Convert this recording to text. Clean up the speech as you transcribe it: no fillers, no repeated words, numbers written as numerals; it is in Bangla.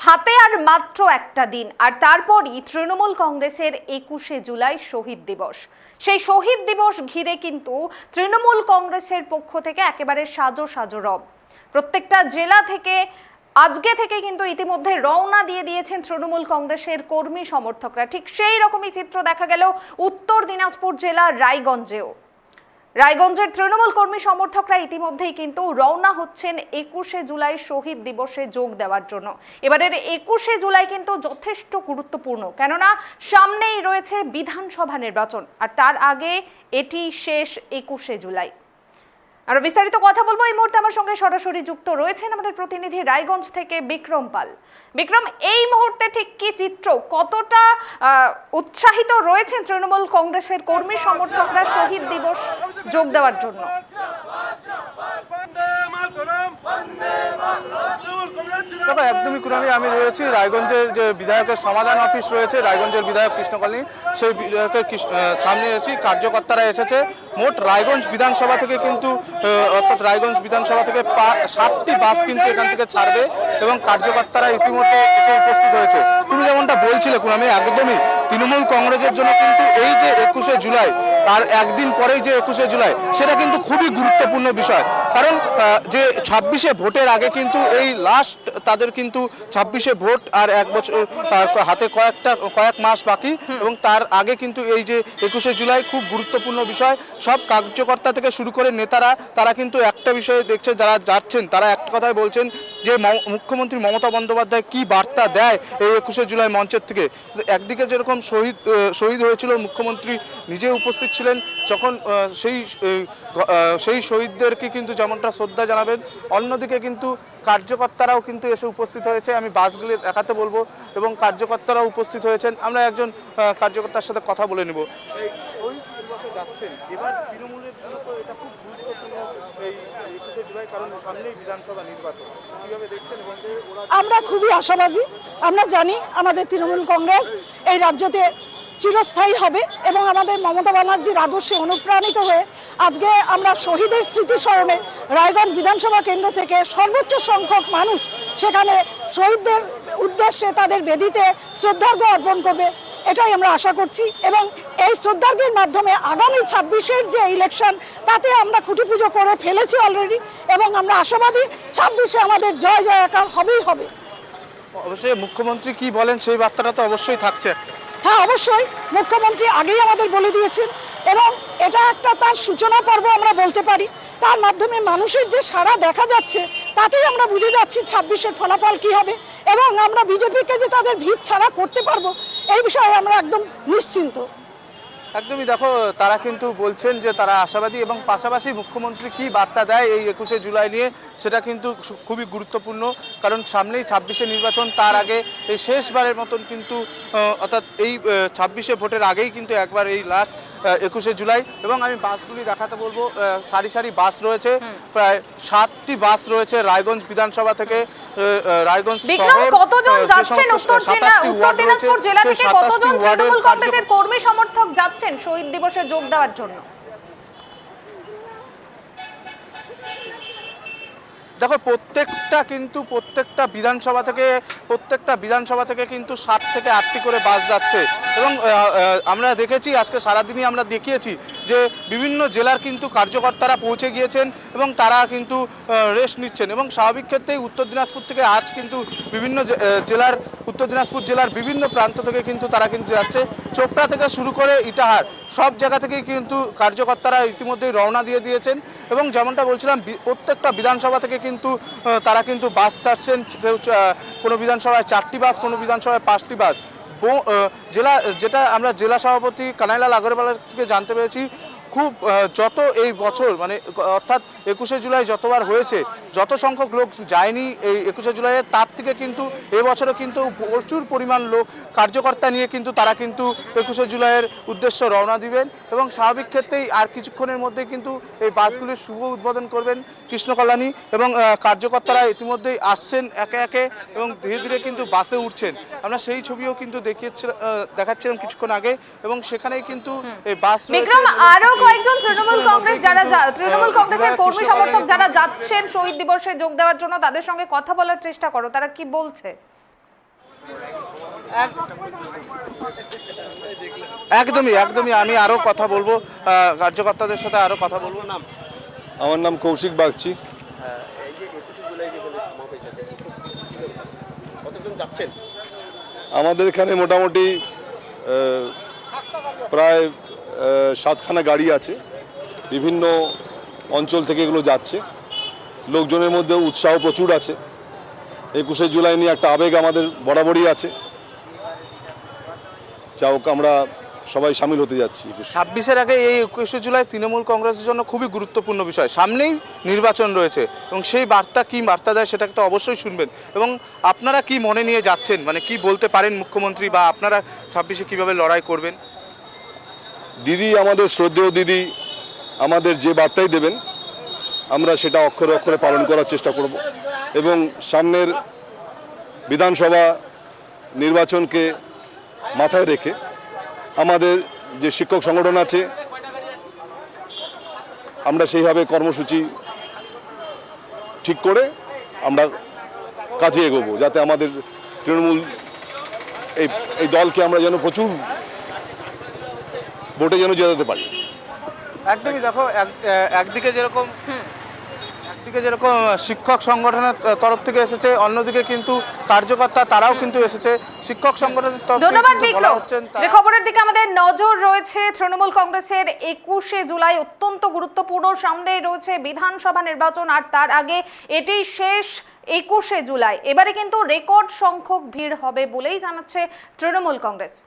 হাতে আর মাত্র একটা দিন, আর তারপরই তৃণমূল কংগ্রেসের 21শে জুলাই শহীদ দিবস। সেই শহীদ দিবস ঘিরে কিন্তু তৃণমূল কংগ্রেসের পক্ষ থেকে একেবারে সাজো সাজো রব। প্রত্যেকটা জেলা থেকে আজকে থেকে কিন্তু ইতিমধ্যে রওনা দিয়ে দিয়েছেন তৃণমূল কংগ্রেসের কর্মী সমর্থকরা। ঠিক সেই রকমই চিত্র দেখা গেল উত্তর দিনাজপুর জেলার রায়গঞ্জেও। রায়গঞ্জের তৃণমূল কর্মী সমর্থকরা ইতিমধ্যেই কিন্তু রওনা হচ্ছেন 21শে জুলাই শহীদ দিবসে যোগ দেওয়ার জন্য। এবারের 21শে জুলাই কিন্তু যথেষ্ট গুরুত্বপূর্ণ, কেননা সামনেই রয়েছে বিধানসভা নির্বাচন, আর তার আগে এটি শেষ 21শে জুলাই। আর বিস্তারিত কথা বলবো এই মুহূর্তে আমার সঙ্গে সরাসরি যুক্ত রয়েছেন আমাদের প্রতিনিধি রায়গঞ্জ থেকে বিক্রম পাল। বিক্রম, এই মুহূর্তে ঠিক কি চিত্র, কতটা উৎসাহিত রয়েছেন তৃণমূল কংগ্রেসের কর্মী সমর্থকরা শহীদ দিবস যোগ দেওয়ার জন্য? একদমই কুরানি, আমি রয়েছি রায়গঞ্জের যে বিধায়কের সমাধান অফিস রয়েছে, রায়গঞ্জের বিধায়ক কৃষ্ণ কলোনি, সেই বিধায়কের সামনে এসেছি। কার্যকর্তারা এসেছে। মোট রায়গঞ্জ বিধানসভা থেকে কিন্তু অর্থাৎ রায়গঞ্জ বিধানসভা থেকে 60টি বাস কিন্তু এখান থেকে ছাড়বে এবং কার্যকর্তারা ইতিমধ্যে এসে উপস্থিত হয়েছে। তুমি যেমনটা বলছিলে কুরানি, একদমই তৃণমূল কংগ্রেসের জন্য কিন্তু এই যে 21শে জুলাই, আর একদিন পরেই যে 21শে জুলাই, সেটা কিন্তু খুবই গুরুত্বপূর্ণ বিষয়। কারণ যে 26শে ভোটের আগে কিন্তু এই লাস্ট তাদের কিন্তু 26শে ভোট, আর এক বছর হাতে কয়েক মাস বাকি, এবং তার আগে কিন্তু এই যে 21শে জুলাই খুব গুরুত্বপূর্ণ বিষয়। সব কার্যকর্তা থেকে শুরু করে নেতারা, তারা কিন্তু একটা বিষয়ে দেখছে, যারা যাচ্ছেন তারা একটা কথাই বলছেন যে মুখ্যমন্ত্রী মমতা বন্দ্যোপাধ্যায় কি বার্তা দেয় এই 21শে জুলাই মঞ্চের থেকে। একদিকে যেরকম শহীদ হয়েছিল, মুখ্যমন্ত্রী নিজে উপস্থিত ছিলেন, যখন সেই শহীদদেরকে কিন্তু যেমনটা শ্রদ্ধা জানাবেন, অন্যদিকে কিন্তু কার্যকর্তারাও কিন্তু এসে উপস্থিত হয়েছে। আমি বাসগুলি দেখাতে বলবো এবং কার্যকর্তারাও উপস্থিত হয়েছেন। আমরা একজন কার্যকর্তার সাথে কথা বলে নেব। এই শহীদ দিবসে যাচ্ছেন, এবার তৃণমূলের জন্য তো এটা খুব গুরুত্বপূর্ণ এই 21শে জুলাই, কারণ সামনেই বিধানসভা নির্বাচন। কিভাবে দেখছেন? আমরা খুবই আশাবাদী। আমরা জানি আমাদের তৃণমূল কংগ্রেস এই রাজ্যতে চিরস্থায়ী হবে এবং আমাদের মমতা ব্যানার্জির আদর্শে অনুপ্রাণিত হয়ে আজকে আমরা শহীদের স্মৃতি স্মরণে রায়গঞ্জ বিধানসভা কেন্দ্র থেকে সর্বোচ্চ সংখ্যক মানুষ সেখানে শহীদদের উদ্দেশ্যে তাদের বেদিতে শ্রদ্ধার্ঘ্য অর্পণ করবে, এটাই আমরা আশা করছি। এবং এই শ্রদ্ধার্ঘ্যের মাধ্যমে আগামী 26শে যে ইলেকশন, তাতে আমরা খুঁটি পুজো করে ফেলেছি অলরেডি, এবং আমরা আশাবাদী 26শে আমাদের জয় জয়কার হবেই হবে। অবশ্যই মুখ্যমন্ত্রী কি বলেন সেই বার্তাটা তো অবশ্যই থাকছে। হ্যাঁ, অবশ্যই মুখ্যমন্ত্রী আগেই আমাদের বলে দিয়েছেন, এবং এটা একটা তার সূচনা পর্ব আমরা বলতে পারি। তার মাধ্যমে মানুষের যে সাড়া দেখা যাচ্ছে, তাতেই আমরা বুঝে যাচ্ছি 26শে ফলাফল কি হবে, এবং আমরা বিজেপিকে যে তাদের ভিত ছাড়া করতে পারবো, এই বিষয়ে আমরা একদম নিশ্চিন্ত। একদমই, দেখো তারা কিন্তু বলছেন যে তারা আশাবাদী, এবং পাশাপাশি মুখ্যমন্ত্রী কি বার্তা দেয় এই 21শে জুলাই নিয়ে, সেটা কিন্তু খুবই গুরুত্বপূর্ণ। কারণ সামনেই 26শে নির্বাচন, তার আগে এই শেষবারের মতন কিন্তু অর্থাৎ এই 26শে ভোটের আগেই কিন্তু একবার এই লাস্ট 21শে জুলাই। এবং আমি বাসগুলি দেখাতে বলবো, সারি সারি বাস রয়েছে, প্রায় 7টি বাস রয়েছে রায়গঞ্জ বিধানসভা থেকে। রায়গঞ্জ শহর কতজন যাচ্ছেন? উত্তর দিনাজপুর জেলা থেকে কতজন তৃণমূল কংগ্রেসের কর্মী সমর্থক যাচ্ছেন শহীদ দিবসে যোগ দেওয়ার জন্য? দেখো প্রত্যেকটা বিধানসভা থেকে কিন্তু 7 থেকে 8টি করে বাস যাচ্ছে। এবং আমরা দেখেছি আজকে সারাদিনই আমরা দেখিয়েছি যে বিভিন্ন জেলার কিন্তু কার্যকর্তারা পৌঁছে গিয়েছেন এবং তারা কিন্তু রেস্ট নিচ্ছেন। এবং স্বাভাবিক ক্ষেত্রেই উত্তর দিনাজপুর থেকে আজ কিন্তু উত্তর দিনাজপুর জেলার বিভিন্ন প্রান্ত থেকে কিন্তু তারা কিন্তু যাচ্ছে। চোপড়া থেকে শুরু করে ইটাহার, সব জায়গা থেকেই কিন্তু কার্যকর্তারা ইতিমধ্যেই রওনা দিয়ে দিয়েছেন। এবং যেমনটা বলছিলাম, প্রত্যেকটা বিধানসভা থেকে কিন্তু তারা কিন্তু বাস ছাড়ছেন। কোনো বিধানসভায় 4টি বাস, কোনো বিধানসভায় 5টি বাস। যেটা আমরা জেলা সভাপতি কানাইলাল আগরওয়ালের থেকে জানতে পেরেছি, খুব যত এই বছর মানে অর্থাৎ 21শে জুলাই যতবার হয়েছে, যত সংখ্যক লোক যায়নি এই 21শে জুলাইয়ে, তার থেকে কিন্তু এবছরও কিন্তু প্রচুর পরিমাণ লোক কার্যকর্তা নিয়ে কিন্তু তারা কিন্তু 21শে জুলাইয়ের উদ্দেশ্যে রওনা দিবেন। এবং স্বাভাবিক ক্ষেত্রেই আর কিছুক্ষণের মধ্যে কিন্তু এই বাসগুলির শুভ উদ্বোধন করবেন কৃষ্ণ কল্যাণী, এবং কার্যকর্তারা ইতিমধ্যেই আসছেন একে একে এবং ধীরে ধীরে কিন্তু বাসে উঠছেন। আমরা সেই ছবিও কিন্তু দেখাচ্ছিলাম কিছুক্ষণ আগে, এবং সেখানেই কিন্তু এই বাস রয়েছে। কয়েকজন তৃণমূল কংগ্রেসের কর্মী সমর্থক যারা যাচ্ছেন শহীদ দিবসে যোগ দেওয়ার জন্য, তাদের সঙ্গে কথা বলার চেষ্টা করো, তারা কি বলছে? একদমই একদমই আমি আরো কথা বলবো, কার্যকর্তাদের সাথে আরো কথা বলবো। নাম? আমার নাম কৌশিক বাগচি। আমাদের এখানে মোটামুটি প্রায় 7খানা গাড়ি আছে, বিভিন্ন অঞ্চল থেকে এগুলো যাচ্ছে। লোকজনের মধ্যে উৎসাহ প্রচুর আছে। 21শে জুলাই নিয়ে একটা আবেগ আমাদের বরাবরই আছে। যাই হোক, আমরা সবাই সামিল হতে যাচ্ছি। 26-এর আগে এই 21শে জুলাই তৃণমূল কংগ্রেসের জন্য খুবই গুরুত্বপূর্ণ বিষয়, সামনেই নির্বাচন রয়েছে এবং সেই বার্তা কি বার্তা দেয় সেটাকে তো অবশ্যই শুনবেন। এবং আপনারা কি মনে নিয়ে যাচ্ছেন, মানে কি বলতে পারেন মুখ্যমন্ত্রী, বা আপনারা 26-এ কিভাবে লড়াই করবেন? দিদি, আমাদের শ্রদ্ধেয় দিদি আমাদের যে বার্তাই দেবেন আমরা সেটা অক্ষরে অক্ষরে পালন করার চেষ্টা করব এবং সামনের বিধানসভা নির্বাচনকে মাথায় রেখে আমাদের যে শিক্ষক সংগঠন আছে আমরা সেইভাবে কর্মসূচি ঠিক করে আমরা কাজে এগোবো, যাতে আমাদের তৃণমূল এই দলকে আমরা যেন প্রচুর ভোটে যেন জেতাতে পারি। একদমই দেখো, একদিকে যেরকম শিক্ষক সংগঠনের তরফ থেকে এসেছে, অন্যদিকে কিন্তু কার্যকর্তা তারাও কিন্তু এসেছে। শিক্ষক সংগঠনের তরফ থেকে ধন্যবাদ কিন্তু বলা বিক্রম। হচ্ছেন যে খবরের দিকে আমাদের নজর রয়েছে, তৃণমূল কংগ্রেসের 21শে জুলাই অত্যন্ত গুরুত্বপূর্ণ, সামনে রয়েছে বিধানসভা নির্বাচন আর তার আগে এটি শেষ 21শে জুলাই। এবারে কিন্তু রেকর্ড সংখ্যক ভিড় হবে বলেই জানাচ্ছে তৃণমূল কংগ্রেস।